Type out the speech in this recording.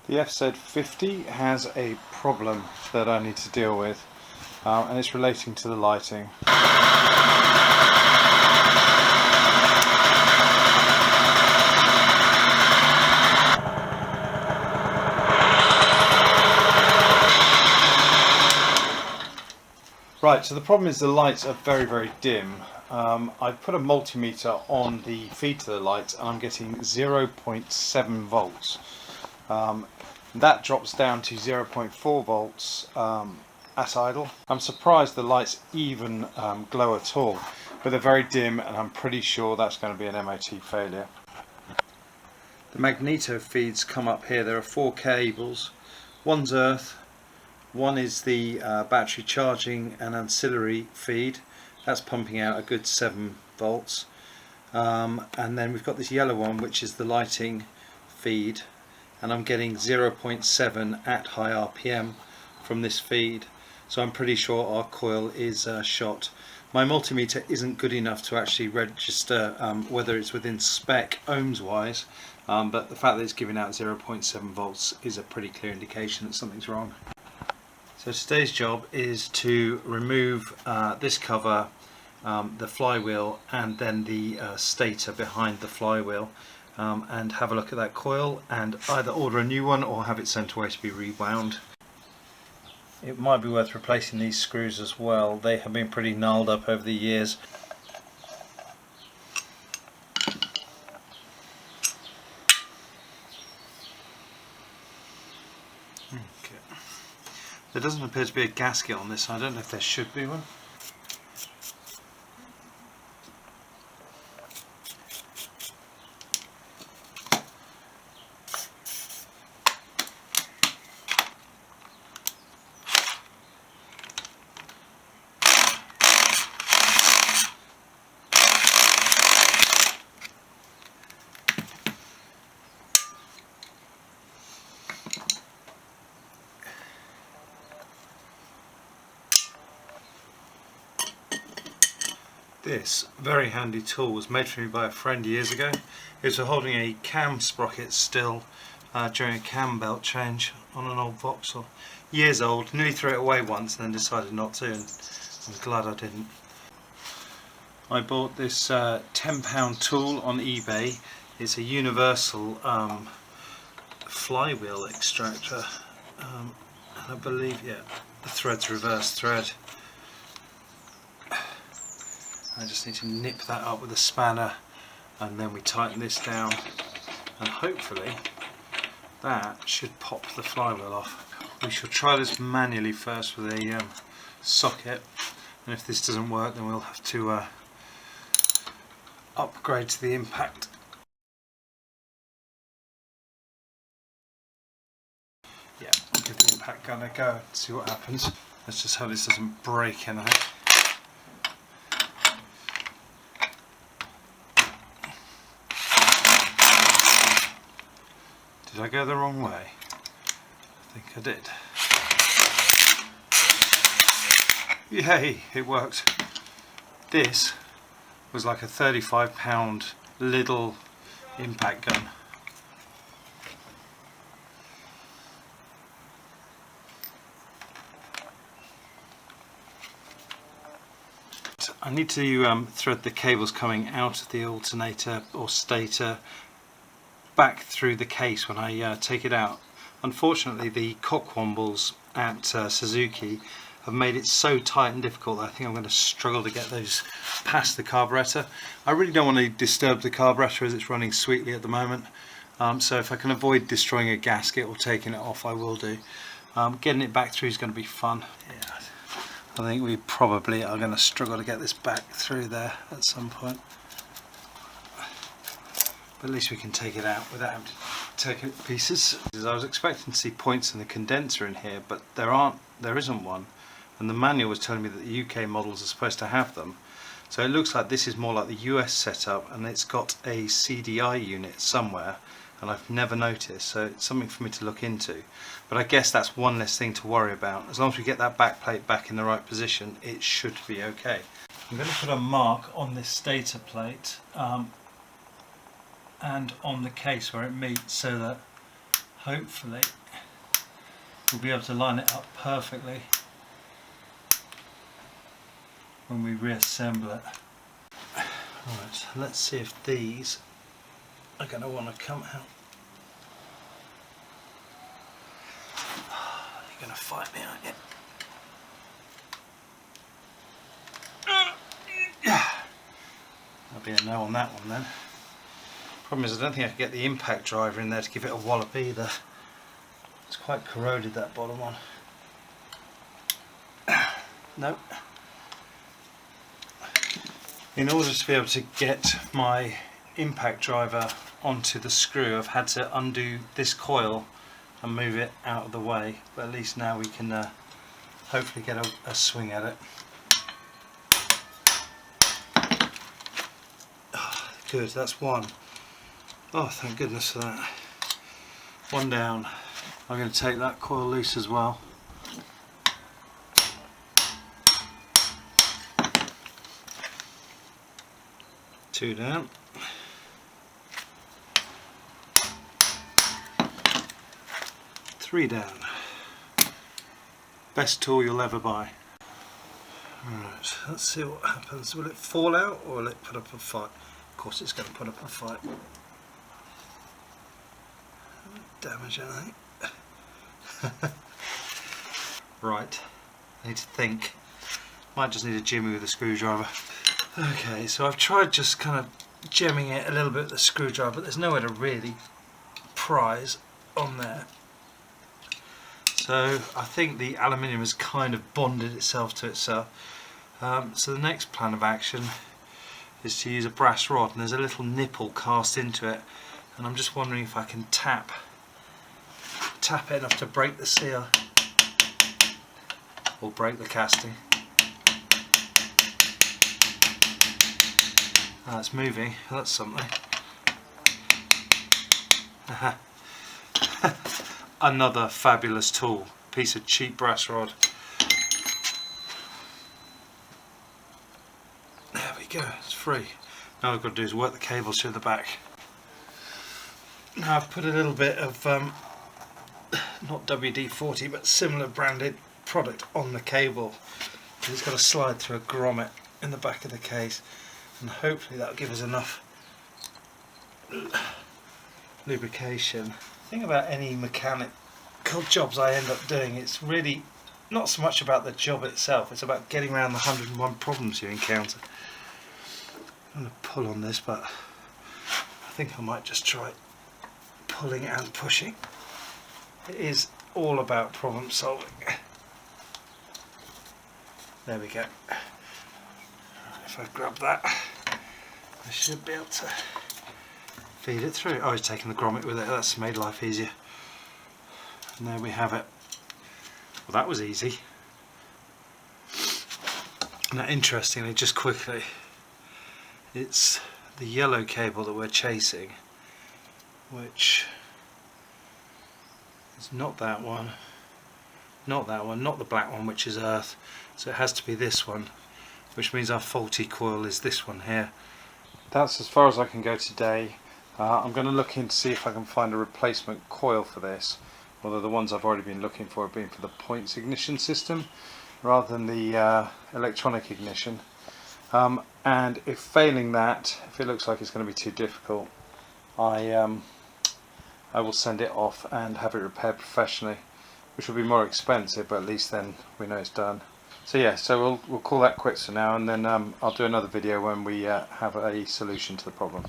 The fz50 has a problem that I need to deal with, and it's relating to the lighting. Right, so the problem is the lights are very, very dim. I've put a multimeter on the feed to the lights and I'm getting 0.7 volts. That drops down to 0.4 volts at idle. I'm surprised the lights even glow at all, but they're very dim and I'm pretty sure that's going to be an MOT failure. The magneto feeds come up here. There are 4 cables. One's earth, one is the battery charging and ancillary feed. That's pumping out a good 7 volts. And then we've got this yellow one, which is the lighting feed, and I'm getting 0.7 at high RPM from this feed, so I'm pretty sure our coil is shot. My multimeter isn't good enough to actually register whether it's within spec ohms wise, but the fact that it's giving out 0.7 volts is a pretty clear indication that something's wrong. So today's job is to remove this cover, the flywheel, and then the stator behind the flywheel, and have a look at that coil and either order a new one or have it sent away to be rewound. It might be worth replacing these screws as well. They have been pretty gnarled up over the years. Okay. There doesn't appear to be a gasket on this. I don't know if there should be one. This very handy tool was made for me by a friend years ago. It was for holding a cam sprocket still during a cam belt change on an old Vauxhall. Years old, nearly threw it away once and then decided not to, and I'm glad I didn't. I bought this £10 tool on eBay. It's a universal flywheel extractor, and I believe, yeah, the thread's reverse thread. I just need to nip that up with a spanner, and then we tighten this down, and hopefully that should pop the flywheel off. We shall try this manually first with a socket, and if this doesn't work then we'll have to upgrade to the impact. Yeah, I'll give the impact gun a go and see what happens. Let's just hope this doesn't break anything. Did I go the wrong way? I think I did. Yay, it worked. This was like a £35 little impact gun. I need to thread the cables coming out of the alternator or stator back through the case when I take it out. Unfortunately, the cockwombles at Suzuki have made it so tight and difficult that I think I'm going to struggle to get those past the carburetor. I really don't want to disturb the carburetor as it's running sweetly at the moment, so if I can avoid destroying a gasket or taking it off, I will do. Getting it back through is going to be fun. Yeah, I think we probably are going to struggle to get this back through there at some point. At least we can take it out without having to take it to pieces. I was expecting to see points in the condenser in here, but there isn't one, and the manual was telling me that the UK models are supposed to have them. So it looks like this is more like the US setup, and it's got a CDI unit somewhere, and I've never noticed, so it's something for me to look into. But I guess that's one less thing to worry about. As long as we get that back plate back in the right position, it should be okay. I'm going to put a mark on this stator plate and on the case where it meets, so that hopefully we'll be able to line it up perfectly when we reassemble it. Right, so let's see if these are going to want to come out. You're going to fight me, aren't you? That'll be a no on that one then. Problem is I don't think I can get the impact driver in there to give it a wallop either. It's quite corroded, that bottom one. Nope. In order to be able to get my impact driver onto the screw, I've had to undo this coil and move it out of the way, but at least now we can hopefully get a swing at it. Oh, good, that's one. Oh, thank goodness for that. One down. I'm going to take that coil loose as well. Two down. Three down. Best tool you'll ever buy. Alright, let's see what happens. Will it fall out or will it put up a fight? Of course it's going to put up a fight. Damage anything. Right, I need to think. Might just need a jimmy with a screwdriver. Okay, so I've tried just kind of gemming it a little bit with the screwdriver, but there's nowhere to really prise on there. So I think the aluminium has kind of bonded itself to itself. So the next plan of action is to use a brass rod, and there's a little nipple cast into it, and I'm just wondering if I can tap it enough to break the seal or break the casting. Ah, it's moving, that's something. Another fabulous tool, piece of cheap brass rod. There we go, it's free. Now all I've got to do is work the cables through the back. Now I've put a little bit of not WD-40 but similar branded product on the cable. It's got to slide through a grommet in the back of the case, and hopefully that'll give us enough lubrication. The thing about any mechanical jobs I end up doing, it's really not so much about the job itself, it's about getting around the 101 problems you encounter. I'm going to pull on this, but I think I might just try pulling and pushing. It is all about problem solving. There we go. If I grab that, I should be able to feed it through. Oh, it's taking the grommet with it. That's made life easier. And there we have it. Well, that was easy. Now, interestingly, just quickly, it's the yellow cable that we're chasing, which is not that one, not that one, not the black one, which is earth. So it has to be this one, which means our faulty coil is this one here. That's as far as I can go today. I'm going to look in to see if I can find a replacement coil for this, although the ones I've already been looking for have been for the points ignition system rather than the electronic ignition. And if failing that, if it looks like it's going to be too difficult, I will send it off and have it repaired professionally, which will be more expensive, but at least then we know it's done. So yeah, so we'll call that quits for now, and then I'll do another video when we have a solution to the problem.